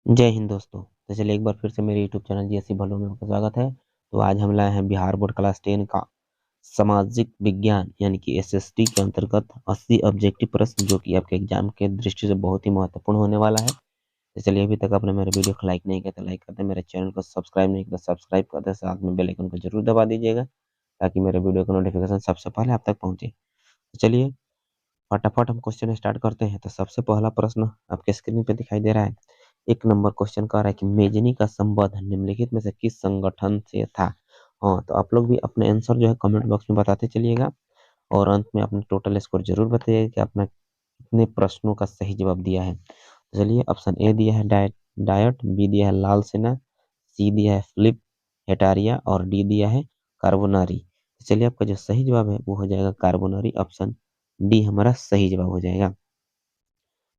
जय हिंद दोस्तों। तो चलिए एक बार फिर से मेरे यूट्यूब चैनल जीएससी भलो में आपका स्वागत है। तो आज हम लाए हैं बिहार बोर्ड क्लास 10 का सामाजिक विज्ञान यानी कि एसएसटी के अंतर्गत 80 ऑब्जेक्टिव प्रश्न जो कि आपके एग्जाम के दृष्टि से बहुत ही महत्वपूर्ण होने वाला है। तो चलिए अभी तक आपने मेरे वीडियो को लाइक नहीं किया तो लाइक कर दें, मेरे चैनल को सब्सक्राइब नहीं किया तो सब्सक्राइब कर दें, साथ में बेल आइकन को जरूर दबा दीजिएगा ताकि मेरे वीडियो का नोटिफिकेशन सबसे पहले आप तक पहुंचे। तो चलिए फटाफट हम क्वेश्चन स्टार्ट करते हैं। तो सबसे पहला प्रश्न आपके स्क्रीन पे दिखाई दे रहा है। एक नंबर क्वेश्चन कह रहा है कि मेजनी का संबंध निम्नलिखित में से किस संगठन से था। हाँ, तो आप लोग भी अपने आंसर जो है कमेंट बॉक्स में बताते चलिएगा और अंत में अपना टोटल स्कोर जरूर बताइएगा कि आपने कितने प्रश्नों का सही जवाब दिया है। तो चलिए ऑप्शन ए दिया है डायट, बी दिया है लाल सेना, सी दिया है फिलिप हेटारिया और डी दिया है कार्बोनारी। तो चलिए आपका जो सही जवाब है वो हो जाएगा कार्बोनारी, ऑप्शन डी हमारा सही जवाब हो जाएगा।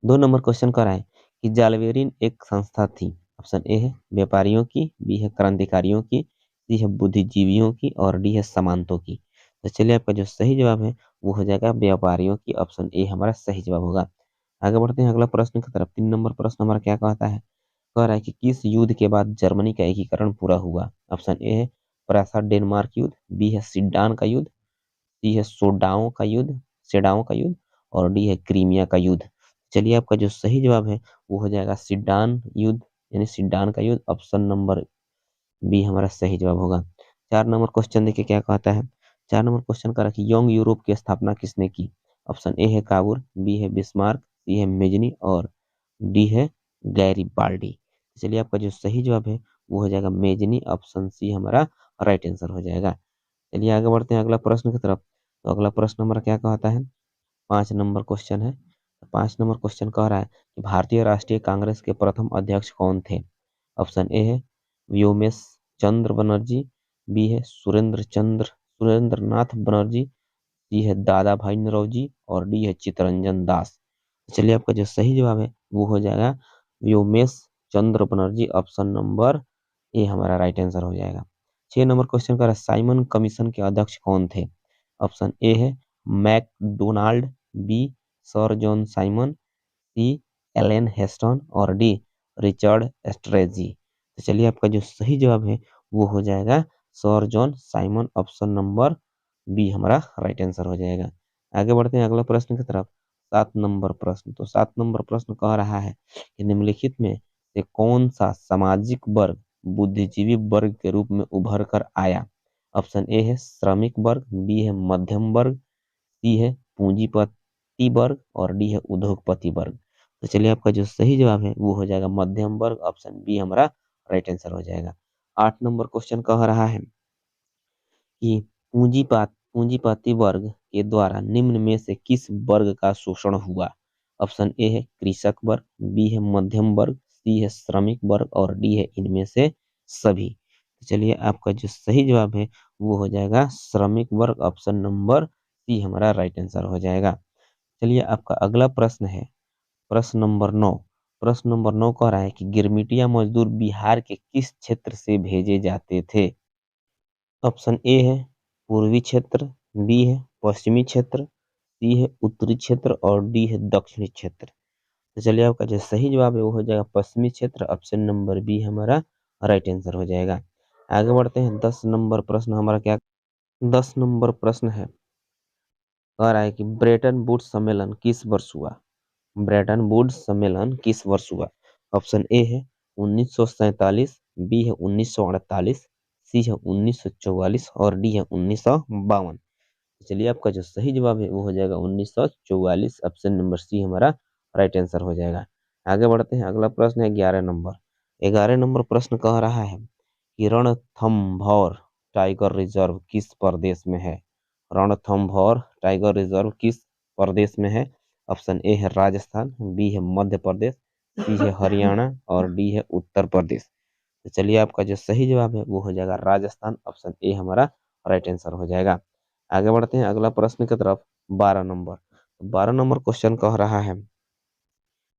2 नंबर क्वेश्चन कर रहा है कि जालवेरिन एक संस्था थी। ऑप्शन ए है व्यापारियों की, बी है क्रांतिकारियों की, सी है बुद्धिजीवियों की और डी है सामंतों की। तो चलिए आपका जो सही जवाब है वो हो जाएगा व्यापारियों की, ऑप्शन ए हमारा सही जवाब होगा। आगे बढ़ते हैं अगला प्रश्न की तरफ। 3 नंबर प्रश्न हमारा क्या कहता है। कह रहा है कि किस युद्ध के बाद जर्मनी का एकीकरण पूरा हुआ। ऑप्शन ए है प्रासा डेनमार्क युद्ध, बी है सिड्डान का युद्ध, सी है सेडाओं का युद्ध और डी है क्रीमिया का युद्ध। चलिए आपका जो सही जवाब है वो हो जाएगा सिड्डान युद्ध यानी सिड्डान का युद्ध, ऑप्शन नंबर बी हमारा सही जवाब होगा। 4 नंबर क्वेश्चन देखिए क्या कहता है। 4 नंबर क्वेश्चन का रखिए यंग यूरोप की स्थापना किसने की। ऑप्शन ए है काबुल, बी है बिस्मार्क, सी है मेजनी और डी है गैरिबाल्डी। चलिए आपका जो सही जवाब है वो हो जाएगा मेजनी, ऑप्शन सी हमारा राइट आंसर हो जाएगा। चलिए आगे बढ़ते हैं अगला प्रश्न की तरफ। तो अगला प्रश्न हमारा क्या कहता है। 5 नंबर क्वेश्चन है। 5 नंबर क्वेश्चन कह रहा है कि भारतीय राष्ट्रीय कांग्रेस के प्रथम अध्यक्ष कौन थे। ऑप्शन ए है व्योमेश चंद्र बनर्जी, बी है सुरेंद्र नाथ बनर्जी, सी है दादा भाई नौरोजी और डी है चित्तरंजन दास। चलिए आपका जो सही जवाब है वो हो जाएगा Vyomesh Chandra Banerjee, option number A हमारा राइट आंसर हो जाएगा। 6 नंबर क्वेश्चन का साइमन कमीशन के अध्यक्ष कौन थे। ऑप्शन ए है MacDonald, B sir John Simon, C Allen Heston और डी रिचर्ड स्ट्रेजी। तो चलिए आपका जो सही जवाब है वो हो जाएगा sir John Simon, option number B हमारा राइट आंसर हो जाएगा। आगे बढ़ते हैं अगला प्रश्न की तरफ। 7 नंबर प्रश्न। तो 7 नंबर प्रश्न कह रहा है कि निम्नलिखित में से कौन सा सामाजिक वर्ग बुद्धिजीवी वर्ग के रूप में उभर कर आया। ऑप्शन ए है श्रमिक वर्ग, बी है मध्यम वर्ग, सी है पूंजीपति वर्ग और डी है उद्योगपति वर्ग। तो चलिए आपका जो सही जवाब है वो हो जाएगा मध्यम वर्ग, ऑप्शन बी हमारा राइट आंसर हो जाएगा। 8 नंबर क्वेश्चन कह रहा है कि पूंजीपति वर्ग के द्वारा निम्न में से किस वर्ग का शोषण हुआ। ऑप्शन ए है कृषक वर्ग, बी है मध्यम वर्ग, सी है श्रमिक वर्ग और डी है इनमें से सभी। तो चलिए आपका जो सही जवाब है वो हो जाएगा श्रमिक वर्ग, ऑप्शन नंबर सी हमारा राइट आंसर हो जाएगा। चलिए आपका अगला प्रश्न है प्रश्न नंबर 9। प्रश्न नंबर 9 कह रहा है कि गिरमिटिया मजदूर बिहार के किस क्षेत्र से भेजे जाते थे। ऑप्शन ए है पूर्वी क्षेत्र, बी है पश्चिमी क्षेत्र, सी है उत्तरी क्षेत्र और डी है दक्षिणी क्षेत्र। तो चलिए आपका जो सही जवाब है वो हो जाएगा पश्चिमी क्षेत्र, ऑप्शन नंबर बी हमारा राइट आंसर हो जाएगा। आगे बढ़ते हैं 10 नंबर प्रश्न हमारा क्या। 10 नंबर प्रश्न है कह रहा है कि ब्रेटन वुड्स सम्मेलन किस वर्ष हुआ। ब्रेटन वुड्स सम्मेलन किस वर्ष हुआ। ऑप्शन ए है 1947, बी है 1948, सी है 1944 और डी है 1952। चलिए आपका जो सही जवाब है वो हो जाएगा 1944, ऑप्शन नंबर सी हमारा राइट आंसर हो जाएगा। आगे बढ़ते हैं अगला प्रश्न है 11 नंबर। 11 नंबर प्रश्न कह रहा है कि रणथंभौर टाइगर रिजर्व किस प्रदेश में है। रणथंभौर टाइगर रिजर्व किस प्रदेश में है। ऑप्शन ए है राजस्थान, बी है मध्य प्रदेश, सी है हरियाणा और डी है उत्तर प्रदेश। तो चलिए आपका जो सही जवाब है वो हो जाएगा राजस्थान, ऑप्शन ए हमारा राइट आंसर हो जाएगा। आगे बढ़ते हैं अगला प्रश्न की तरफ। 12 नंबर। 12 नंबर क्वेश्चन कह रहा है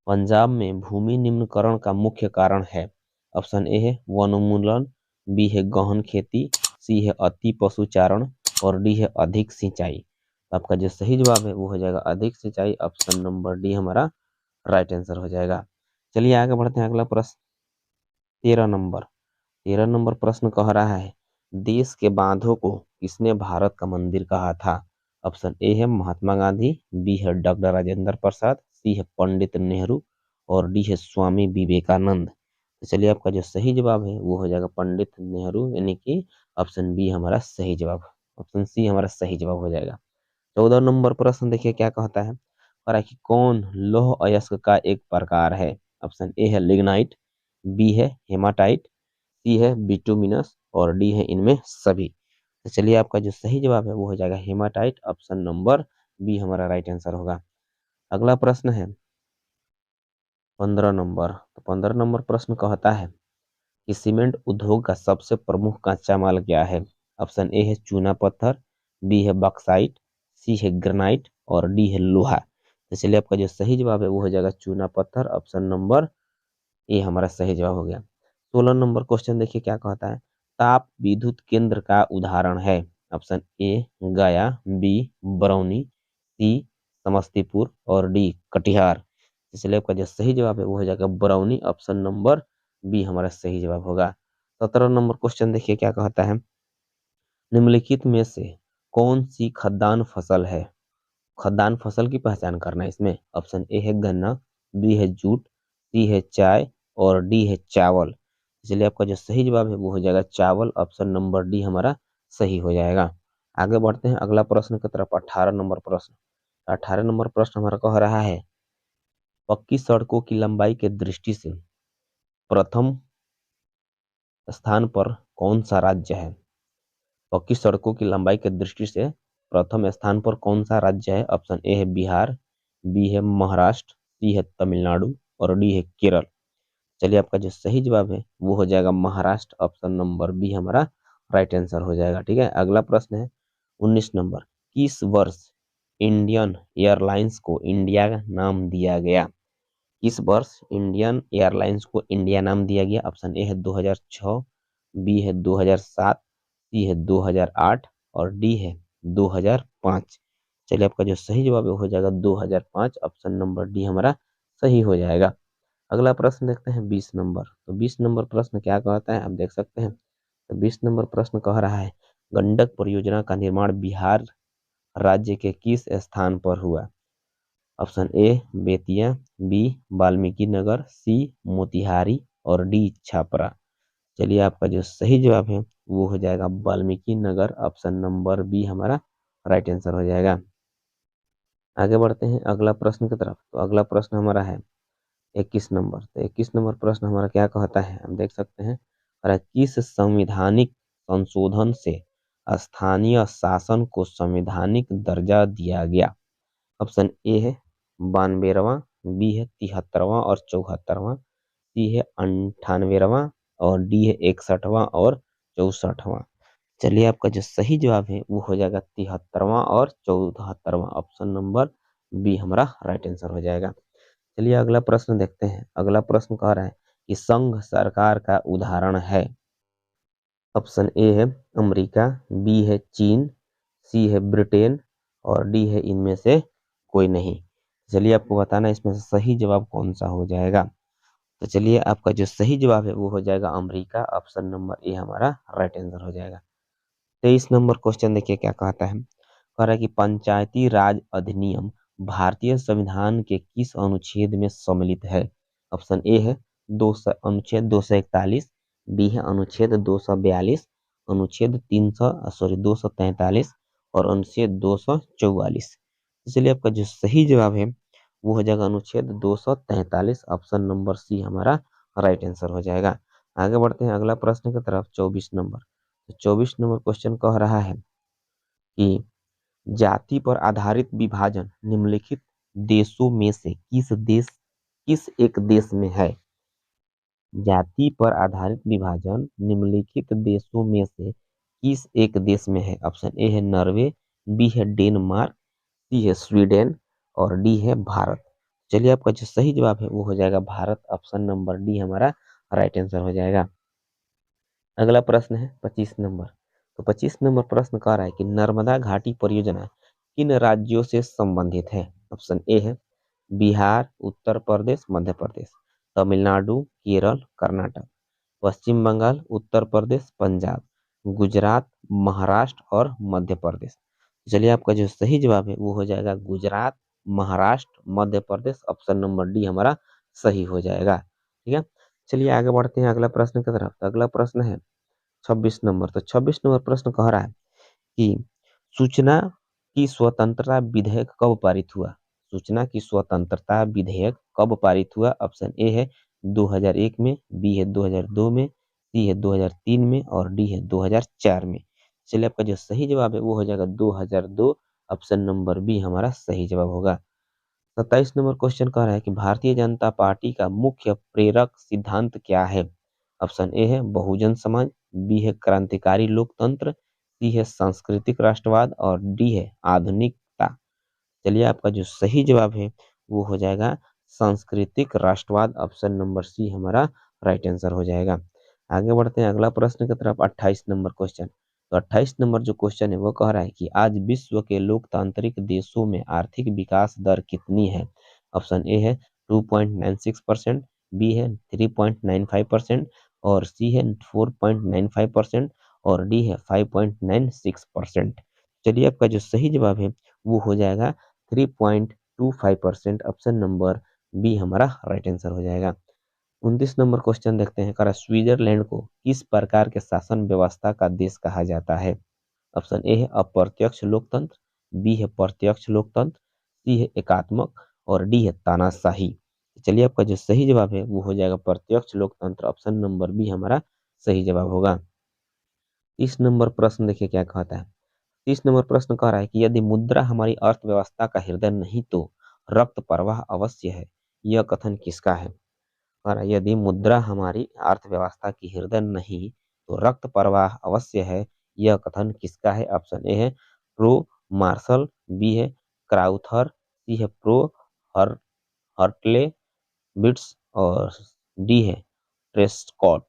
पंजाब में भूमि निम्नकरण का मुख्य कारण है। ऑप्शन ए है वनोन्मूलन, बी है गहन खेती, सी है अति पशुचारण और डी है अधिक सिंचाई। तो आपका जो सही जवाब है वो हो जाएगा अधिक सिंचाई, ऑप्शन नंबर डी हमारा राइट आंसर हो जाएगा। चलिए आगे बढ़ते हैं अगला प्रश्न। 13 नंबर प्रश्न कह रहा है, देश के बांधों को किसने भारत का मंदिर कहा था? ऑप्शन ए है महात्मा गांधी, बी है डॉक्टर राजेंद्र प्रसाद, सी है पंडित नेहरू और डी है स्वामी विवेकानंद। तो चलिए आपका जो सही जवाब है वो हो जाएगा पंडित नेहरू, यानी कि ऑप्शन बी हमारा सही जवाब, ऑप्शन सी हमारा सही जवाब हो जाएगा। 14 नंबर प्रश्न देखिए क्या कहता है, और कि कौन लौह अयस्क का एक प्रकार है? ऑप्शन ए है लिग्नाइट, बी है हेमाटाइट, सी है बिटुमिनस और डी है इनमें सभी। तो चलिए आपका जो सही जवाब है वो हो जाएगा हेमाटाइट, ऑप्शन नंबर बी हमारा राइट आंसर होगा। अगला प्रश्न है 15 नंबर। तो 15 नंबर प्रश्न कहता है कि सीमेंट उद्योग का सबसे प्रमुख कच्चा माल क्या है? ऑप्शन ए है चूना पत्थर, बी है बॉक्साइट, सी है ग्रेनाइट और डी है लोहा। तो चलिए आपका जो सही जवाब है वो हो जाएगा चूना पत्थर, ऑप्शन नंबर ए हमारा सही जवाब हो गया। 16 नंबर क्वेश्चन देखिए क्या कहता है, ताप विद्युत केंद्र का उदाहरण है? ऑप्शन ए गया, बी बरौनी, सी समस्तीपुर और डी कटिहार। इसलिए आपका जो सही जवाब है वो हो जाएगा बरौनी, ऑप्शन नंबर बी हमारा सही जवाब होगा। 17 नंबर क्वेश्चन देखिए क्या कहता है, निम्नलिखित में से कौन सी खाद्यान्न फसल है? खाद्यान्न फसल की पहचान करना है इसमें। ऑप्शन ए है गन्ना, बी है जूट, सी है चाय और डी है चावल। इसलिए आपका जो सही जवाब है वो हो जाएगा चावल, ऑप्शन नंबर डी हमारा सही हो जाएगा। आगे बढ़ते हैं अगला प्रश्न की तरफ, 18 नंबर प्रश्न। 18 नंबर प्रश्न हमारा कह रहा है, पक्की सड़कों की लंबाई के दृष्टि से प्रथम स्थान पर कौन सा राज्य है? पक्की सड़कों की लंबाई की दृष्टि से प्रथम स्थान पर कौन सा राज्य है? ऑप्शन ए है बिहार, बी है महाराष्ट्र, सी है तमिलनाडु और डी है केरल। चलिए आपका जो सही जवाब है वो हो जाएगा महाराष्ट्र, ऑप्शन नंबर बी हमारा राइट आंसर हो जाएगा। ठीक है, अगला प्रश्न है 19 नंबर, किस वर्ष इंडियन एयरलाइंस को इंडिया का नाम दिया गया? किस वर्ष इंडियन एयरलाइंस को इंडिया नाम दिया गया? ऑप्शन ए है 2006, बी है 2007, सी है 2008 और डी है 2005। चलिए आपका जो सही जवाब है वो हो जाएगा 2005, ऑप्शन नंबर डी हमारा सही हो जाएगा। अगला प्रश्न देखते हैं 20 नंबर। तो 20 नंबर प्रश्न क्या कहता है आप देख सकते हैं। तो 20 नंबर प्रश्न कह रहा है, गंडक परियोजना का निर्माण बिहार राज्य के किस स्थान पर हुआ? Option A Bettiah, B Valmiki Nagar, C Motihari और डी छपरा। चलिए आपका जो सही जवाब है वो हो जाएगा Valmiki Nagar, option number B हमारा राइट आंसर हो जाएगा। आगे बढ़ते हैं अगला प्रश्न की तरफ। तो अगला प्रश्न हमारा है 21 नंबर। तो 21 नंबर प्रश्न हमारा क्या कहता है हम देख सकते हैं, और किस संविधानिक संशोधन से स्थानीय शासन को संवैधानिक दर्जा दिया गया? ऑप्शन ए है 92वां, बी है 73वां और 74वां, सी है 98वां और डी है 61वां और 64वां। चलिए आपका जो सही जवाब है वो हो जाएगा 73वां और 74वां, ऑप्शन नंबर बी हमारा राइट आंसर हो जाएगा। चलिए अगला प्रश्न देखते हैं। अगला प्रश्न कह रहा है कि संघ सरकार का उदाहरण है? ऑप्शन ए है अमेरिका, बी है चीन, सी है ब्रिटेन और डी है इनमें से कोई नहीं। चलिए आपको बताना है इसमें से सही जवाब कौन सा हो जाएगा। तो चलिए आपका जो सही जवाब है वो हो जाएगा अमेरिका, ऑप्शन नंबर ए हमारा राइट आंसर हो जाएगा। 23 नंबर क्वेश्चन देखिए क्या कहता है, कह रहा है कि पंचायती राज अधिनियम भारतीय संविधान के किस अनुच्छेद में सम्मिलित है? ऑप्शन ए है 200 अनुच्छेद 241, बी है अनुच्छेद 242, अनुच्छेद 243 और अनुच्छेद 244। इसलिए आपका जो सही जवाब है वो हो जाएगा अनुच्छेद 243, ऑप्शन नंबर सी हमारा राइट आंसर हो जाएगा। आगे बढ़ते हैं अगला प्रश्न की तरफ 24 नंबर। तो 24 नंबर क्वेश्चन कह रहा है कि जाति पर आधारित विभाजन निम्नलिखित देशों में से किस एक देश में है? जाति पर आधारित विभाजन निम्नलिखित देशों में से किस एक देश में है? ऑप्शन ए है नॉर्वे, बी है डेनमार्क, सी है स्वीडन और डी है भारत। चलिए आपका जो सही जवाब है वो हो जाएगा भारत, ऑप्शन नंबर डी हमारा राइट आंसर हो जाएगा। अगला प्रश्न है 25 नंबर। तो 25 नंबर प्रश्न कह रहा है कि नर्मदा घाटी परियोजना किन राज्यों से संबंधित है? ऑप्शन ए है बिहार, उत्तर प्रदेश, मध्य प्रदेश, तमिलनाडु, केरल, कर्नाटक पश्चिम बंगाल, उत्तर प्रदेश, पंजाब, गुजरात, महाराष्ट्र और मध्य प्रदेश। चलिए आपका जो सही जवाब है वो हो जाएगा Gujarat, Maharashtra, Madhya Pradesh. Option number D हमारा सही हो जाएगा। ठीक है, चलिए आगे बढ़ते हैं अगला प्रश्न की तरफ। तो अगला प्रश्न है 26 नंबर। तो 26 नंबर प्रश्न कह रहा है कि सूचना की स्वतंत्रता विधेयक कब पारित हुआ? सूचना की स्वतंत्रता विधेयक कब पारित हुआ? ऑप्शन ए है 2001 में, बी है 2002 में, सी है 2003 में और डी है 2004 में। चलिए आपका जो सही जवाब है वो हो जाएगा 2002। ऑप्शन नंबर बी हमारा सही जवाब होगा। 27 नंबर क्वेश्चन कह रहा है कि भारतीय जनता पार्टी का मुख्य प्रेरक सिद्धांत क्या है? ऑप्शन ए है बहुजन समाज, बी है क्रांतिकारी लोकतंत्र, सी है सांस्कृतिक राष्ट्रवाद और डी है आधुनिकता। चलिए आपका जो सही जवाब है वो हो जाएगा सांस्कृतिक राष्ट्रवाद। ऑप्शन नंबर सी हमारा राइट आंसर हो जाएगा। आगे बढ़ते हैं अगला प्रश्न की तरफ। 28 नंबर क्वेश्चन। तो 28 नंबर जो क्वेश्चन है वो कह रहा है कि आज विश्व के लोकतांत्रिक देशों में आर्थिक विकास दर कितनी है? ऑप्शन ए है 2.96%, बी है 3.95% और सी है 4.95% और डी है 5.96%। चलिए आपका जो सही जवाब है वो हो जाएगा 3.25%। ऑप्शन नंबर बी हमारा राइट आंसर हो जाएगा। 29 नंबर क्वेश्चन देखते हैं। करा स्विट्जरलैंड को किस प्रकार के शासन व्यवस्था का देश कहा जाता है? ऑप्शन ए है अप्रत्यक्ष लोकतंत्र, बी है प्रत्यक्ष लोकतंत्र, सी है एकात्मक और डी है तानाशाही। चलिए आपका जो सही जवाब है वो हो जाएगा प्रत्यक्ष लोकतंत्र। ऑप्शन नंबर बी हमारा सही जवाब होगा। 30 नंबर प्रश्न देखिए क्या कहता है। 30 नंबर प्रश्न कह रहा है कि यदि मुद्रा हमारी अर्थव्यवस्था का हृदय नहीं तो रक्त प्रवाह अवश्य है, यह कथन किसका है? कह रहा है यदि मुद्रा हमारी अर्थव्यवस्था की हृदय नहीं तो रक्त प्रवाह अवश्य है, यह कथन किसका है? ऑप्शन ए है प्रो मार्शल, बी है क्राउथर, सी है प्रो हर हर्टले बिट्स और डी है ट्रेस्कॉट।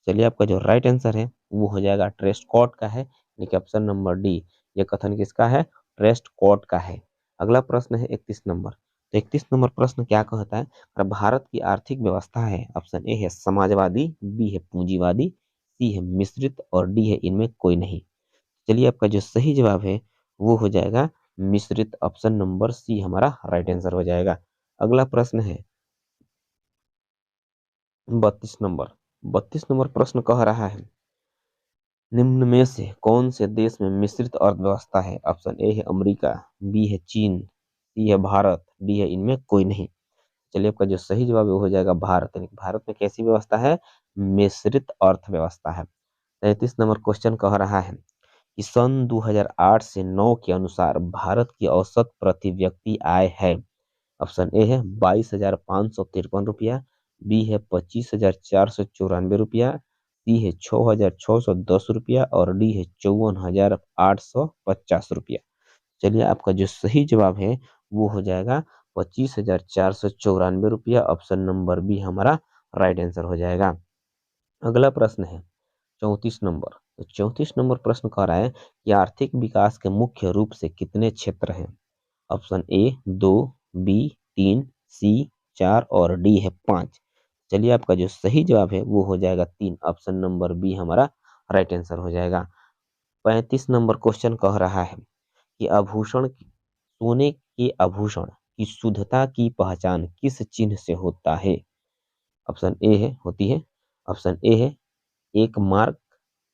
चलिए आपका जो राइट आंसर है वो हो जाएगा ट्रेस्कॉट का है, यानी कि ऑप्शन नंबर डी। ये कथन किसका है? ट्रेस्कॉट का है। अगला प्रश्न है 31 नंबर। तो 31 नंबर प्रश्न क्या कहता है? और भारत की आर्थिक व्यवस्था है। ऑप्शन ए है समाजवादी, बी है पूंजीवादी, सी है मिश्रित और डी है इनमें कोई नहीं। चलिए आपका जो सही जवाब है वो हो जाएगा मिश्रित। ऑप्शन नंबर सी हमारा राइट आंसर हो जाएगा। अगला प्रश्न है 32 नंबर। 32 नंबर प्रश्न कह रहा है निम्न में से कौन से देश में मिश्रित अर्थव्यवस्था है? ऑप्शन ए है अमेरिका, बी है चीन, सी है भारत, डी है इनमें कोई नहीं। चलिए आपका जो सही जवाब है वो हो जाएगा भारत, यानी कि भारत में कैसी व्यवस्था है? मिश्रित अर्थव्यवस्था है। 33 नंबर क्वेश्चन कह रहा है कि सन 2008 से 9 के अनुसार भारत की औसत प्रति व्यक्ति आय है। ऑप्शन ए है 22,553 रुपया, बी है 25,494 रुपया, सी है 6,610 रुपया और डी है 54,850 रुपया। चलिए आपका जो सही जवाब है वो हो जाएगा 25,494 रुपया। ऑप्शन नंबर बी हमारा राइट आंसर हो जाएगा। अगला प्रश्न है 34 नंबर। तो 34 नंबर प्रश्न कह रहा है कि आर्थिक विकास के मुख्य रूप से कितने क्षेत्र हैं? ऑप्शन ए 2, बी 3, सी 4 और डी है 5। चलिए आपका जो सही जवाब है वो हो जाएगा 3। ऑप्शन नंबर बी हमारा राइट आंसर हो जाएगा। 35 नंबर क्वेश्चन कह रहा है कि सोने के आभूषण की शुद्धता की पहचान किस चिन्ह से होता है? ऑप्शन ए है होती है ऑप्शन ए है एक मार्क,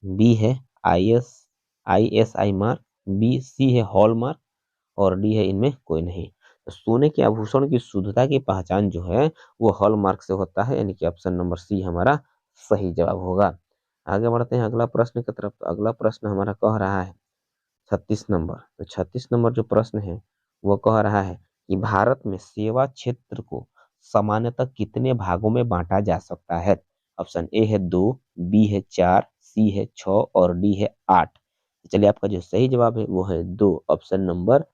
बी है ISI मार्क, बी सी है हॉल मार्क और डी है इनमें कोई नहीं। तो सोने के आभूषण की शुद्धता की पहचान जो है वो हॉलमार्क से होता है, यानी कि ऑप्शन नंबर सी हमारा सही जवाब होगा। आगे बढ़ते हैं अगला प्रश्न की तरफ। तो अगला प्रश्न हमारा कह रहा है 36 नंबर। तो 36 नंबर जो प्रश्न है वो कह रहा है कि भारत में सेवा क्षेत्र को सामान्यतः कितने भागों में बांटा जा सकता है? ऑप्शन ए है 2, बी है 4, सी है 6 और डी है 8। चलिए आपका जो सही जवाब है वो है 2। ऑप्शन नंबर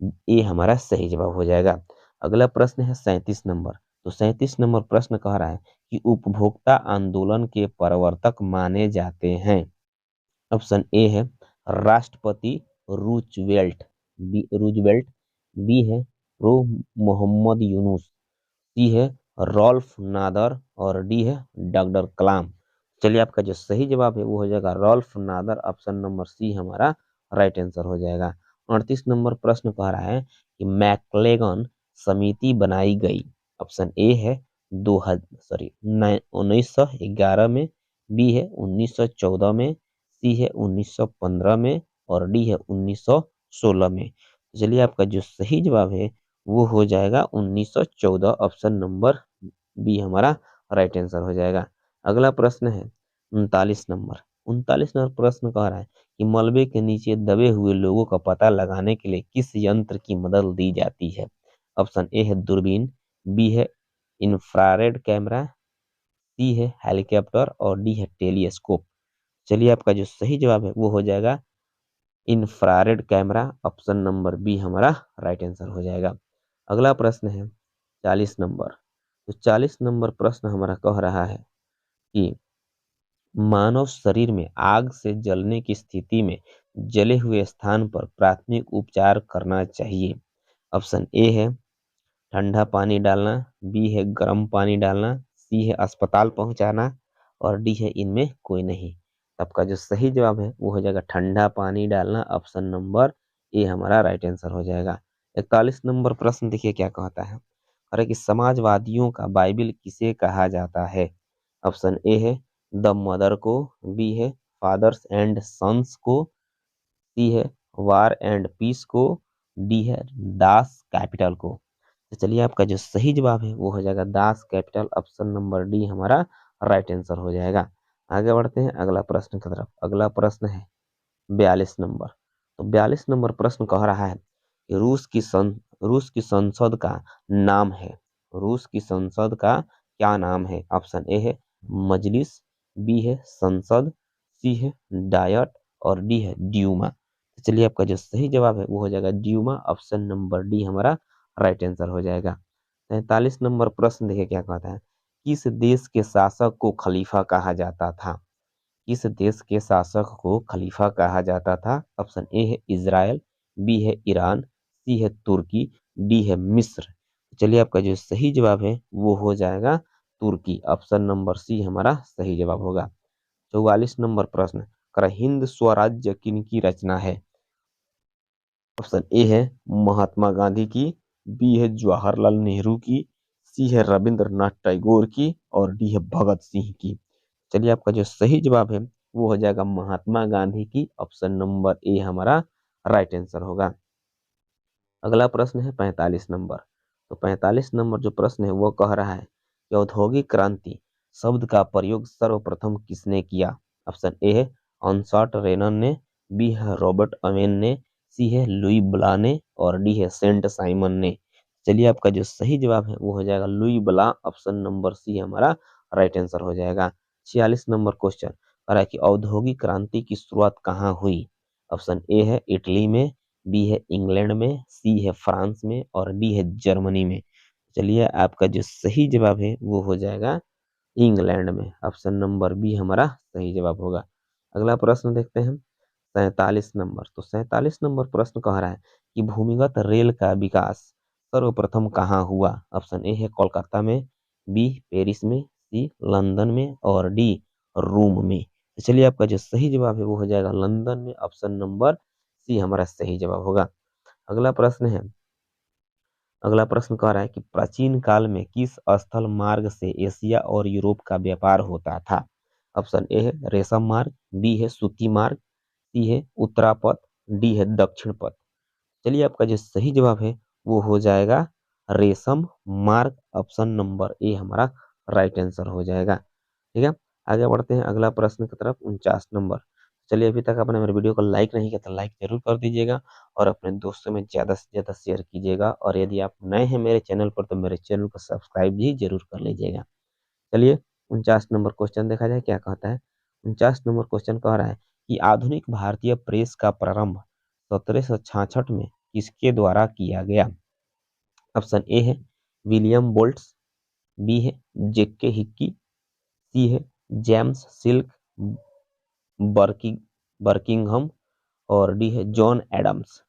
ये हमारा सही जवाब हो जाएगा। अगला प्रश्न है 37 नंबर। तो 37 नंबर प्रश्न कह रहा है कि उपभोक्ता आंदोलन के प्रवर्तक माने जाते हैं। ऑप्शन ए है राष्ट्रपति रूजवेल्ट, बी है प्रो मोहम्मद यूनुस, सी है रॉल्फ नादर और डी है डॉक्टर कलाम। चलिए आपका जो सही जवाब है वो हो जाएगा Ralph Nader, option number C हमारा राइट आंसर हो जाएगा। 38 नंबर प्रश्न कह रहा है कि मैक्लेगन समिति बनाई गई। ऑप्शन ए है 1911 में, बी है 1914 में, सी है 1915 में और डी है 1916 में। चलिए आपका जो सही जवाब है वो हो जाएगा 1914, ऑप्शन नंबर बी हमारा राइट आंसर हो जाएगा। अगला प्रश्न है 39 नंबर प्रश्न कह रहा है कि मलबे के नीचे दबे हुए लोगों का पता लगाने के लिए किस यंत्र की मदद ली जाती है। ऑप्शन ए है दूरबीन, बी है इंफ्रारेड कैमरा, सी है हेलीकॉप्टर और डी है टेलीस्कोप। चलिए आपका जो सही जवाब है वो हो जाएगा infrared camera, option number B हमारा राइट आंसर हो जाएगा। अगला प्रश्न है 40 नंबर। तो 40 नंबर प्रश्न हमारा कह रहा है कि मानव शरीर में आग से जलने की स्थिति में जले हुए स्थान पर प्राथमिक उपचार करना चाहिए। ऑप्शन ए है ठंडा पानी डालना, बी है गर्म पानी डालना, सी है अस्पताल पहुंचाना और डी है इनमें कोई नहीं। आपका जो सही जवाब है वो हो जाएगा ठंडा पानी डालना, ऑप्शन नंबर ए हमारा राइट आंसर हो जाएगा। 41 नंबर प्रश्न देखिए क्या कहता है, अरे कि समाजवादियों का बाइबिल किसे कहा जाता है। ऑप्शन ए है द मदर को, बी है फादर्स एंड सन्स को, सी है वार एंड पीस को, डी है दास कैपिटल को। तो चलिए आपका जो सही जवाब है वो हो जाएगा Das Kapital, option number D हमारा राइट आंसर हो जाएगा। आगे बढ़ते हैं अगला प्रश्न की तरफ। अगला प्रश्न है 42 नंबर। तो 42 नंबर प्रश्न कह रहा है कि रूस की संसद का नाम है। रूस की संसद का क्या नाम है। ऑप्शन ए है मजलिस, बी है संसद, सी है डायट और डी है ड्यूमा। तो चलिए आपका जो सही जवाब है वो हो जाएगा ड्यूमा, ऑप्शन नंबर डी हमारा राइट आंसर हो जाएगा। 43 नंबर प्रश्न देखिए क्या कहता है, किस देश के शासक को खलीफा कहा जाता था। किस देश के शासक को खलीफा कहा जाता था। ऑप्शन ए है इजराइल, बी है ईरान, सी है तुर्की, डी है मिस्र। चलिए आपका जो सही जवाब है वो हो जाएगा तुर्की, ऑप्शन नंबर सी हमारा सही जवाब होगा। 44 नंबर प्रश्न कर हिंद स्वराज्य किनकी रचना है। ऑप्शन ए है महात्मा गांधी की, बी है जवाहरलाल नेहरू की, सी है रविंद्रनाथ टैगोर की और डी है भगत सिंह की। चलिए आपका जो सही जवाब है वो हो जाएगा महात्मा गांधी की, ऑप्शन नंबर ए हमारा राइट आंसर होगा। अगला प्रश्न है 45 नंबर। तो 45 नंबर जो प्रश्न है वो कह रहा है कि औद्योगिक क्रांति शब्द का प्रयोग सर्वप्रथम किसने किया। ऑप्शन ए है ऑनसॉट रेनन ने, बी है रॉबर्ट अवेन ने, सी है लुई ब्ला ने और डी है सेंट साइमन ने। चलिए आपका जो सही जवाब है वो हो जाएगा लुई ब्ला, ऑप्शन नंबर सी हमारा राइट आंसर हो जाएगा। 46 नंबर क्वेश्चन कह रहा है कि औद्योगिक क्रांति की शुरुआत कहाँ हुई। ऑप्शन ए है इटली में, बी है इंग्लैंड में, सी है फ्रांस में और डी है जर्मनी में। चलिए आपका जो सही जवाब है वो हो जाएगा इंग्लैंड में, ऑप्शन नंबर बी हमारा सही जवाब होगा। अगला प्रश्न देखते हैं 47 नंबर। तो 47 नंबर प्रश्न कह रहा है कि भूमिगत रेल का विकास सर्वप्रथम कहाँ हुआ। ऑप्शन ए है कोलकाता में, बी पेरिस में, सी लंदन में और डी रोम में। तो चलिए आपका जो सही जवाब है वो हो जाएगा लंदन में, ऑप्शन नंबर सी हमारा सही जवाब होगा। अगला प्रश्न है, अगला प्रश्न कह रहा है कि प्राचीन काल में किस स्थल मार्ग से एशिया और यूरोप का व्यापार होता था। ऑप्शन ए है रेशम मार्ग, बी है सूती मार्ग, सी है उत्तरापथ, डी है दक्षिण पथ। चलिए आपका जो सही जवाब है वो हो जाएगा रेशम मार्ग, ऑप्शन नंबर ए हमारा राइट आंसर हो जाएगा। ठीक है, आगे बढ़ते हैं अगला प्रश्न की तरफ 49 नंबर। चलिए अभी तक आपने मेरे वीडियो को लाइक नहीं किया तो लाइक जरूर कर दीजिएगा और अपने दोस्तों में ज़्यादा से ज़्यादा शेयर कीजिएगा और यदि आप नए हैं मेरे चैनल पर तो मेरे चैनल को सब्सक्राइब भी जरूर कर लीजिएगा। चलिए 49 नंबर क्वेश्चन देखा जाए क्या कहता है। 49 नंबर क्वेश्चन कह रहा है कि आधुनिक भारतीय प्रेस का प्रारंभ 1766 में किसके द्वारा किया गया। ऑप्शन ए है विलियम बोल्ट्स, बी है जेके हिक्की, सी है जेम्स सिल्क बर्किंग बर्किंघम और डी है जॉन एडम्स।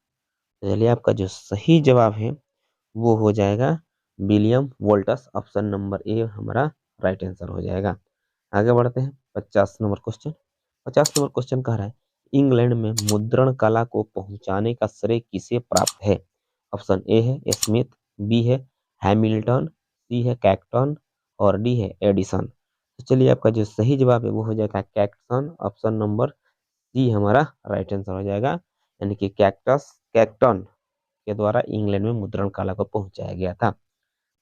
चलिए आपका जो सही जवाब है वो हो जाएगा William Bolts, option number A हमारा राइट आंसर हो जाएगा। आगे बढ़ते हैं 50 नंबर क्वेश्चन। 50 नंबर क्वेश्चन कह रहा है इंग्लैंड में मुद्रण कला को पहुंचाने का श्रेय किसे प्राप्त है? ऑप्शन ए है स्मिथ, बी है हैमिल्टन, सी है कैक्टन और डी है एडिसन। तो चलिए आपका जो सही जवाब है वो हो जाएगा कैक्टन। ऑप्शन नंबर सी हमारा राइट आंसर हो जाएगा, यानी कि कैक्टन के द्वारा इंग्लैंड में मुद्रण कला को पहुंचाया गया था।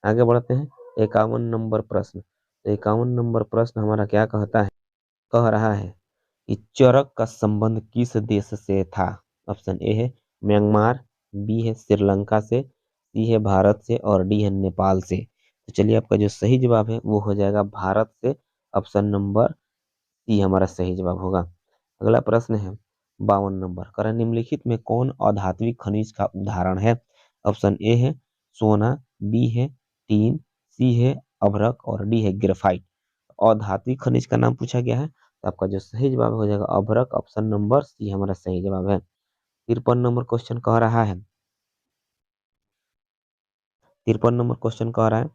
आगे बढ़ते हैं 51 नंबर प्रश्न। तो 51 नंबर प्रश्न हमारा क्या कहता है, कह रहा है कि चरक का संबंध किस देश से था? ऑप्शन ए है म्यांमार, बी है श्रीलंका से, सी है भारत से और डी है नेपाल से। तो चलिए आपका जो सही जवाब है वो हो जाएगा भारत से। ऑप्शन नंबर सी हमारा सही जवाब होगा। अगला प्रश्न है 52 नंबर, कह रहा है निम्नलिखित में कौन अधात्विक खनिज का उदाहरण है? ऑप्शन ए है सोना, बी है टीन, सी है अभ्रक और डी है ग्रेफाइट। अधात्विक खनिज का नाम पूछा गया है, तो आपका जो सही जवाब हो जाएगा अभ्रक। ऑप्शन नंबर सी हमारा सही जवाब है। 53 नंबर क्वेश्चन कह रहा है, 53 नंबर क्वेश्चन कह रहा है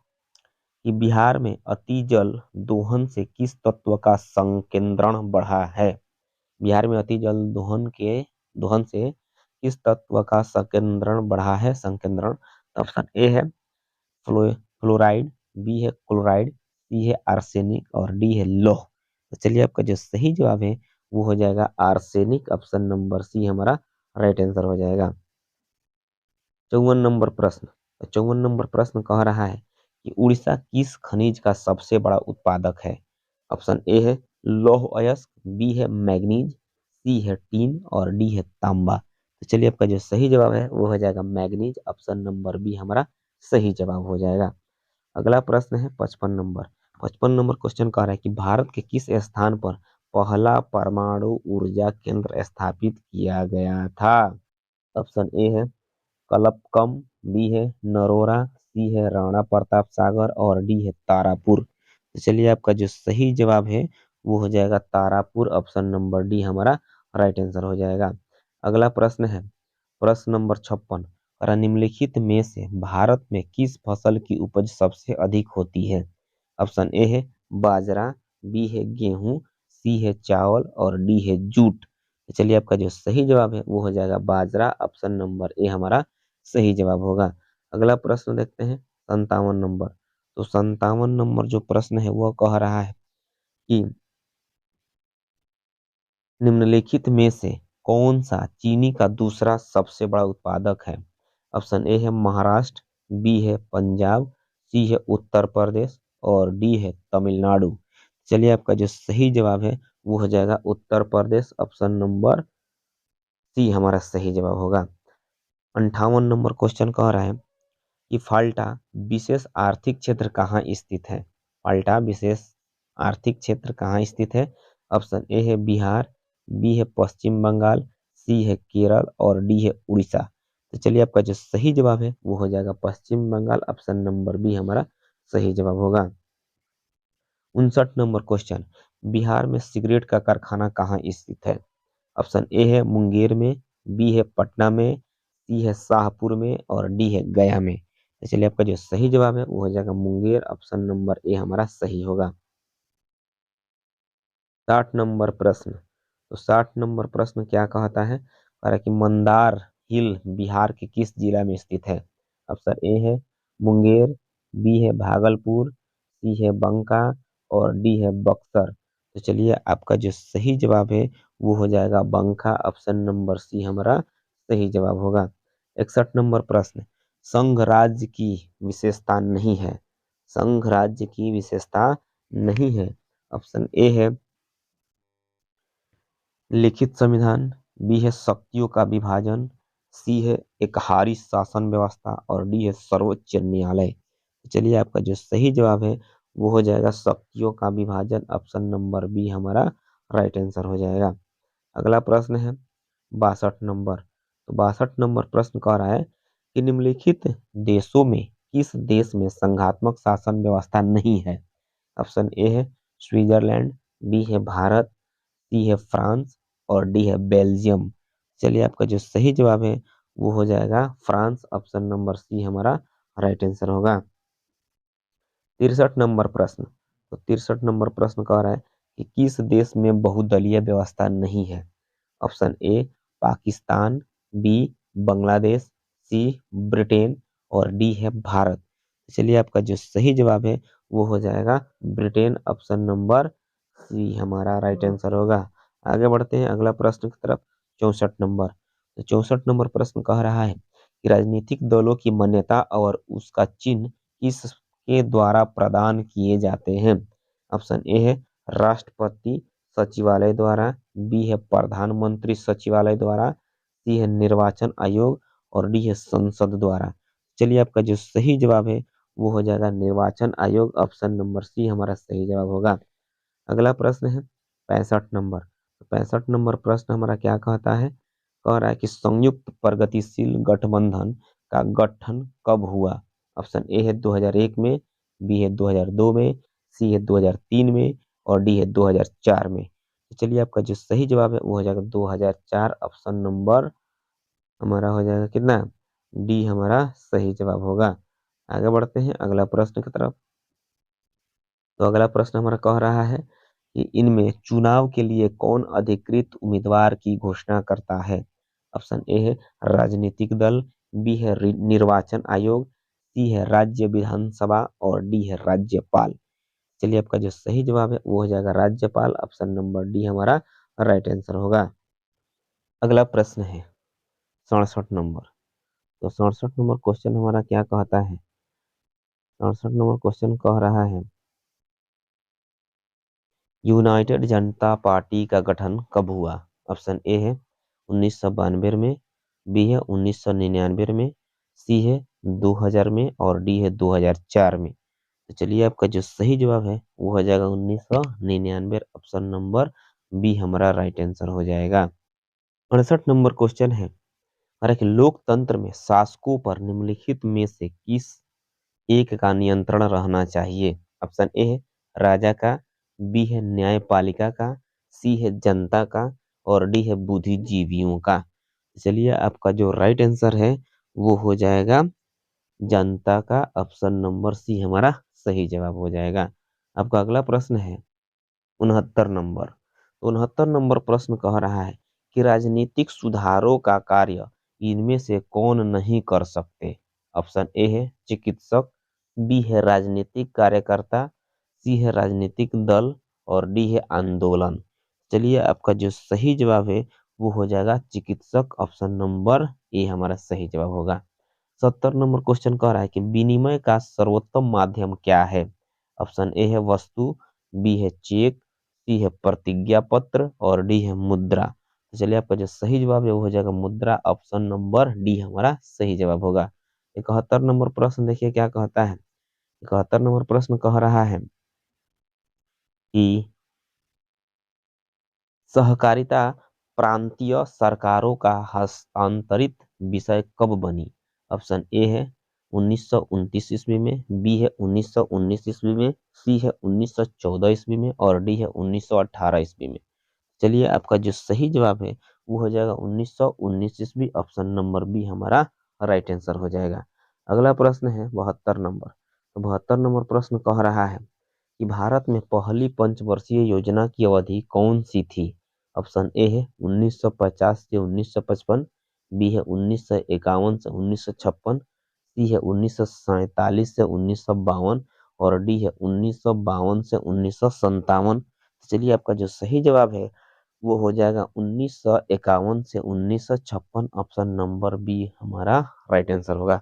कि बिहार में अतिजल दोहन से किस तत्व का संकेंद्रण बढ़ा है? बिहार में अतिजल दोहन से किस तत्व का संकेंद्रण बढ़ा है? संकेंद्रण ऑप्शन ए है फ्लोराइड, बी है क्लोराइड, सी है आर्सेनिक और डी है लौह। तो चलिए आपका जो सही जवाब है वो हो जाएगा आर्सेनिक। ऑप्शन नंबर सी हमारा राइट आंसर हो जाएगा। 54 नंबर प्रश्न। 54 नंबर प्रश्न कह रहा है कि उड़ीसा किस खनिज का सबसे बड़ा उत्पादक है? ऑप्शन ए है लौह अयस्क, बी है मैग्नीज, सी है टीन और डी है तांबा। तो चलिए आपका जो सही जवाब है वो हो जाएगा मैग्नीज। ऑप्शन नंबर बी हमारा सही जवाब हो जाएगा। अगला प्रश्न है 55 नंबर। 55 नंबर क्वेश्चन कह रहा है कि भारत के किस स्थान पर पहला परमाणु ऊर्जा केंद्र स्थापित किया गया था? ऑप्शन ए है कलपकम, बी है नरोरा, सी है राणा प्रताप सागर और डी है तारापुर। तो चलिए आपका जो सही जवाब है वो हो जाएगा तारापुर। ऑप्शन नंबर डी हमारा राइट आंसर हो जाएगा। अगला प्रश्न है प्रश्न नंबर 56। और निम्नलिखित में से भारत में किस फसल की उपज सबसे अधिक होती है? ऑप्शन ए है बाजरा, बी है गेहूं, सी है चावल और डी है जूट। तो चलिए आपका जो सही जवाब है वो हो जाएगा बाजरा। ऑप्शन नंबर ए हमारा सही जवाब होगा। अगला प्रश्न देखते हैं 57 नंबर। तो 57 नंबर जो प्रश्न है वो कह रहा है कि निम्नलिखित में से कौन सा चीनी का दूसरा सबसे बड़ा उत्पादक है? ऑप्शन ए है महाराष्ट्र, बी है पंजाब, सी है उत्तर प्रदेश और डी है तमिलनाडु। चलिए आपका जो सही जवाब है वो हो जाएगा Uttar Pradesh. Option number C हमारा सही जवाब होगा। 58 नंबर क्वेश्चन कह रहा है कि फाल्टा विशेष आर्थिक क्षेत्र कहाँ स्थित है? फाल्टा विशेष आर्थिक क्षेत्र कहाँ स्थित है? ऑप्शन ए है बिहार, बी है पश्चिम बंगाल, सी है केरल और डी है उड़ीसा। तो चलिए आपका जो सही जवाब है वो हो जाएगा पश्चिम बंगाल। ऑप्शन नंबर बी हमारा सही जवाब होगा। 59 नंबर क्वेश्चन, बिहार में सिगरेट का कारखाना कहाँ स्थित है? ऑप्शन ए है मुंगेर में, बी है पटना में, सी है शाहपुर में और डी है गया में। तो चलिए आपका जो सही जवाब है वो हो जाएगा मुंगेर। ऑप्शन नंबर ए हमारा सही होगा। 60 नंबर प्रश्न। तो 60 नंबर प्रश्न क्या कहता है, कह रहा है कि मंदार हिल बिहार के किस जिला में स्थित है? ऑप्शन ए है मुंगेर, बी है भागलपुर, सी है बंका और डी है बक्सर। तो चलिए आपका जो सही जवाब है वो हो जाएगा बंका। ऑप्शन नंबर सी हमारा सही जवाब होगा। 61 नंबर प्रश्न, संघ राज्य की विशेषता नहीं है। संघ राज्य की विशेषता नहीं है। ऑप्शन ए है लिखित संविधान, बी है शक्तियों का विभाजन, सी है एकहारी शासन व्यवस्था और डी है सर्वोच्च न्यायालय। तो चलिए आपका जो सही जवाब है वो हो जाएगा शक्तियों का विभाजन। ऑप्शन नंबर बी हमारा राइट आंसर हो जाएगा। अगला प्रश्न है 62 नंबर। तो 62 नंबर प्रश्न कह रहा है कि निम्नलिखित देशों में किस देश में संघात्मक शासन व्यवस्था नहीं है? ऑप्शन ए है स्विट्जरलैंड, बी है भारत, सी है फ्रांस और डी है बेल्जियम। चलिए आपका जो सही जवाब है वो हो जाएगा फ्रांस। ऑप्शन नंबर सी हमारा राइट आंसर होगा। 63 नंबर प्रश्न। तो 63 नंबर प्रश्न कह रहा है कि किस देश में बहुदलीय व्यवस्था नहीं है। Option A Pakistan, B Bangladesh, C Britain और डी है भारत। चलिए आपका जो सही जवाब है वो हो जाएगा ब्रिटेन। ऑप्शन नंबर सी हमारा राइट आंसर होगा। आगे बढ़ते हैं अगला प्रश्न की तरफ। 64 नंबर। तो 64 नंबर प्रश्न कह रहा है कि राजनीतिक दलों की मान्यता और उसका चिन्ह किसके द्वारा प्रदान किए जाते हैं। ऑप्शन ए है राष्ट्रपति सचिवालय द्वारा, बी है प्रधानमंत्री सचिवालय द्वारा, सी है निर्वाचन आयोग और डी है संसद द्वारा। चलिए आपका जो सही जवाब है वो हो जाएगा निर्वाचन आयोग। ऑप्शन नंबर सी हमारा सही जवाब होगा। अगला प्रश्न है 65 नंबर। तो 65 नंबर प्रश्न हमारा क्या कहता है। कह रहा है कि संयुक्त प्रगतिशील गठबंधन का गठन कब हुआ। ऑप्शन ए है 2001 में, बी है 2002 में, सी है 2003 में और डी है 2004 में। तो चलिए आपका जो सही जवाब है वो हो जाएगा 2004। ऑप्शन नंबर हमारा हो जाएगा कितना, डी हमारा सही जवाब होगा। आगे बढ़ते हैं अगला प्रश्न की तरफ। तो अगला प्रश्न हमारा कह रहा है कि इनमें चुनाव के लिए कौन अधिकृत उम्मीदवार की घोषणा करता है। ऑप्शन ए है राजनीतिक दल, बी है निर्वाचन आयोग, सी है राज्य विधानसभा और डी है राज्यपाल। चलिए आपका जो सही जवाब है वो हो जाएगा राज्यपाल। ऑप्शन नंबर डी हमारा राइट आंसर होगा। अगला प्रश्न है 67 नंबर। तो 67 नंबर क्वेश्चन हमारा क्या कहता है। 67 नंबर क्वेश्चन कह रहा है यूनाइटेड जनता पार्टी का गठन कब हुआ। ऑप्शन ए है 1992 में, बी है 1999 में, सी है 2000 में और डी है 2004 में। तो चलिए आपका जो सही जवाब है वो हो जाएगा 1999। ऑप्शन नंबर बी हमारा राइट आंसर हो जाएगा। 68 नंबर क्वेश्चन है हमारा कि लोकतंत्र में शासकों पर निम्नलिखित में से किस एक का नियंत्रण रहना चाहिए। ऑप्शन ए है राजा का, बी है न्यायपालिका का, सी है जनता का और डी है बुद्धिजीवियों का। चलिए आपका जो राइट आंसर है वो हो जाएगा जनता का। ऑप्शन नंबर सी हमारा सही जवाब हो जाएगा। आपका अगला प्रश्न है 69 नंबर। तो 69 नंबर प्रश्न कह रहा है कि राजनीतिक सुधारों का कार्य इनमें से कौन नहीं कर सकते। ऑप्शन ए है चिकित्सक, बी है राजनीतिक कार्यकर्ता, सी है राजनीतिक दल और डी है आंदोलन। चलिए आपका जो सही जवाब है वो हो जाएगा चिकित्सक। ऑप्शन नंबर ए हमारा सही जवाब होगा। 70 नंबर क्वेश्चन कह रहा है कि विनिमय का सर्वोत्तम माध्यम क्या है। ऑप्शन ए है वस्तु, बी है चेक, सी है प्रतिज्ञा पत्र और डी है मुद्रा। तो चलिए आपका जो सही जवाब है वो हो जाएगा मुद्रा। ऑप्शन नंबर डी हमारा सही जवाब होगा। 71 नंबर प्रश्न देखिए क्या कहता है। 71 नंबर प्रश्न कह रहा है कि सहकारिता प्रांतीय सरकारों का हस्तांतरित विषय कब बनी। ऑप्शन ए है 1929 ईस्वी में, बी है 1919 ईस्वी में, सी है 1914 ईस्वी में और डी है 1918 ईस्वी में। चलिए आपका जो सही जवाब है वो हो जाएगा 1919 ईस्वी। ऑप्शन नंबर बी हमारा राइट आंसर हो जाएगा। अगला प्रश्न है 72 नंबर। तो 72 नंबर प्रश्न कह रहा है कि भारत में पहली पंचवर्षीय योजना की अवधि कौन सी थी। ऑप्शन ए है 1950 से 1955, बी है 1951 से 1956, सी है 1947 से 1952 और डी है 1952 से 1957। चलिए आपका जो सही जवाब है वो हो जाएगा 1951 से 1956। ऑप्शन नंबर बी हमारा राइट आंसर होगा।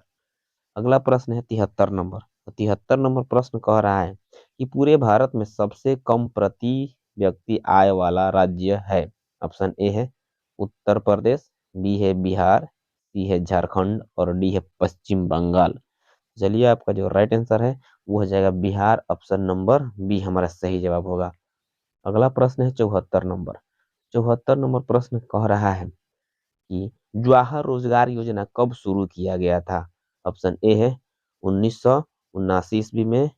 अगला प्रश्न है 73 नंबर। तो 73 नंबर प्रश्न कह रहा है कि पूरे भारत में सबसे कम प्रति व्यक्ति आय वाला राज्य है। ऑप्शन ए है उत्तर प्रदेश, बी है बिहार, सी है झारखंड और डी है पश्चिम बंगाल। चलिए आपका जो राइट आंसर है वो हो जाएगा बिहार। ऑप्शन नंबर बी हमारा सही जवाब होगा। अगला प्रश्न है 74 नंबर। 74 नंबर प्रश्न कह रहा है कि जवाहर रोजगार योजना कब शुरू किया गया था। ऑप्शन ए है 1979 ईस्वी में,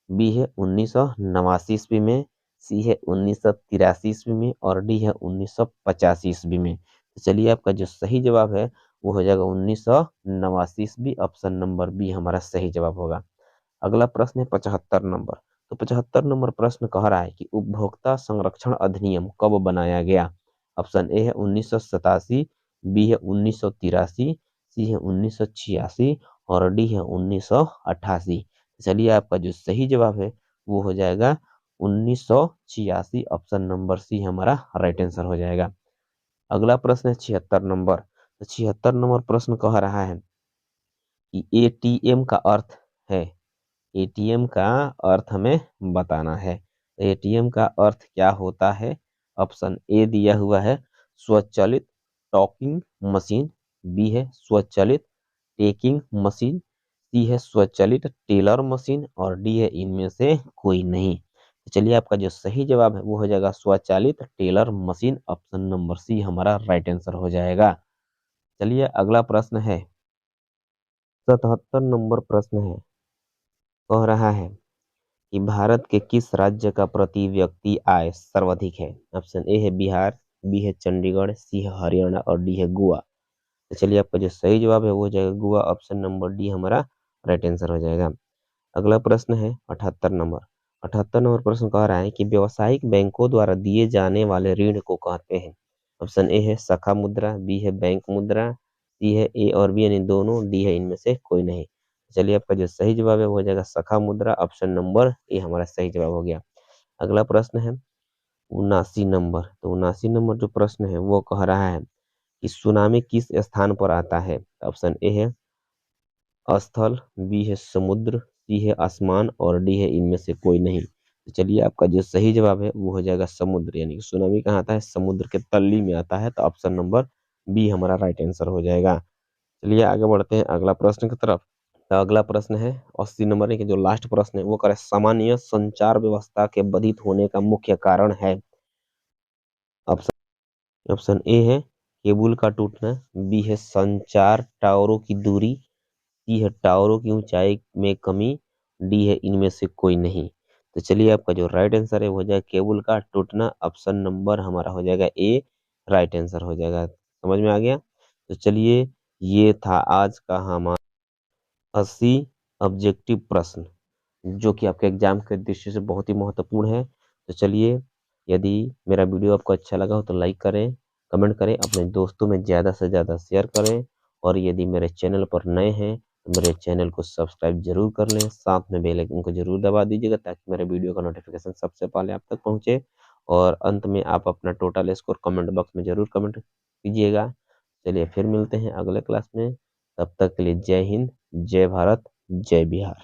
बी है 1989 ईस्वी में, सी है 1983 ईस्वी में और डी है 1985 ईस्वी में। तो चलिए आपका जो सही जवाब है वो हो जाएगा 1989 ईस्वी। ऑप्शन नंबर बी हमारा सही जवाब होगा। अगला प्रश्न है 75 नंबर। तो 75 नंबर प्रश्न कह रहा है कि उपभोक्ता संरक्षण अधिनियम कब बनाया गया। ऑप्शन ए है 1987, बी है 1983, सी है 1986 और डी है 1988। चलिए आपका जो सही जवाब है वो हो जाएगा 1986। ऑप्शन नंबर सी हमारा राइट आंसर हो जाएगा। अगला प्रश्न है 76 नंबर। तो 76 नंबर प्रश्न कह रहा है कि एटीएम का अर्थ है, एटीएम का अर्थ हमें बताना है। एटीएम का अर्थ क्या होता है। ऑप्शन ए दिया हुआ है स्वचालित टॉकिंग मशीन, बी है स्वचालित टेकिंग मशीन, सी है स्वचालित टेलर मशीन और डी है इनमें से कोई नहीं। तो चलिए आपका जो सही जवाब है वो हो जाएगा स्वचालित teller machine. Option number C हमारा राइट आंसर हो जाएगा। चलिए अगला प्रश्न है 77 नंबर प्रश्न है, कह रहा है कि भारत के किस राज्य का प्रति व्यक्ति आय सर्वाधिक है। ऑप्शन ए है बिहार, बी है चंडीगढ़, सी है हरियाणा और डी है गोवा। तो चलिए आपका जो सही जवाब है वो हो जाएगा गोवा। ऑप्शन नंबर डी हमारा राइट आंसर हो जाएगा। अगला प्रश्न है 78 नंबर। 78 नंबर प्रश्न कह रहा है कि व्यावसायिक बैंकों द्वारा दिए जाने वाले ऋण को कहते हैं। ऑप्शन ए है शाखा मुद्रा, बी है बैंक मुद्रा, सी है ए और बी यानी दोनों, डी है इनमें से कोई नहीं। चलिए आपका जो सही जवाब है वो हो जाएगा शाखा मुद्रा। ऑप्शन नंबर ए हमारा सही जवाब हो गया। अगला प्रश्न है 79 नंबर। तो 79 नंबर जो प्रश्न है वो कह रहा है कि सुनामी किस स्थान पर आता है। ऑप्शन ए है स्थल, बी है समुद्र, सी है आसमान और डी है इनमें से कोई नहीं। तो चलिए आपका जो सही जवाब है वो हो जाएगा समुद्र, यानी कि सुनामी कहाँ आता है, समुद्र के तल्ली में आता है। तो ऑप्शन नंबर बी हमारा राइट आंसर हो जाएगा। चलिए आगे बढ़ते हैं अगला प्रश्न की तरफ। तो अगला प्रश्न है 80 नंबर के जो लास्ट प्रश्न है वो करे सामान्य संचार व्यवस्था के बाधित होने का मुख्य कारण है। ऑप्शन ऑप्शन ए है केबल का टूटना, बी है संचार टावरों की दूरी, सी है टावरों की ऊंचाई में कमी, डी है इनमें से कोई नहीं। तो चलिए आपका जो राइट आंसर है वो हो जाएगा केबल का टूटना। ऑप्शन नंबर हमारा हो जाएगा ए राइट आंसर हो जाएगा। समझ में आ गया। तो चलिए ये था आज का हमारा 80 ऑब्जेक्टिव प्रश्न जो कि आपके एग्जाम के दृष्टि से बहुत ही महत्वपूर्ण है। तो चलिए यदि मेरा वीडियो आपको अच्छा लगा हो तो लाइक करें, कमेंट करें, अपने दोस्तों में ज़्यादा से ज़्यादा शेयर करें और यदि मेरे चैनल पर नए हैं तो मेरे चैनल को सब्सक्राइब जरूर कर लें, साथ में बेल आइकन को जरूर दबा दीजिएगा ताकि मेरे वीडियो का नोटिफिकेशन सबसे पहले आप तक पहुँचे। और अंत में आप अपना टोटल स्कोर कमेंट बॉक्स में जरूर कमेंट कीजिएगा। चलिए फिर मिलते हैं अगले क्लास में, तब तक के लिए जय हिंद, जय भारत, जय बिहार।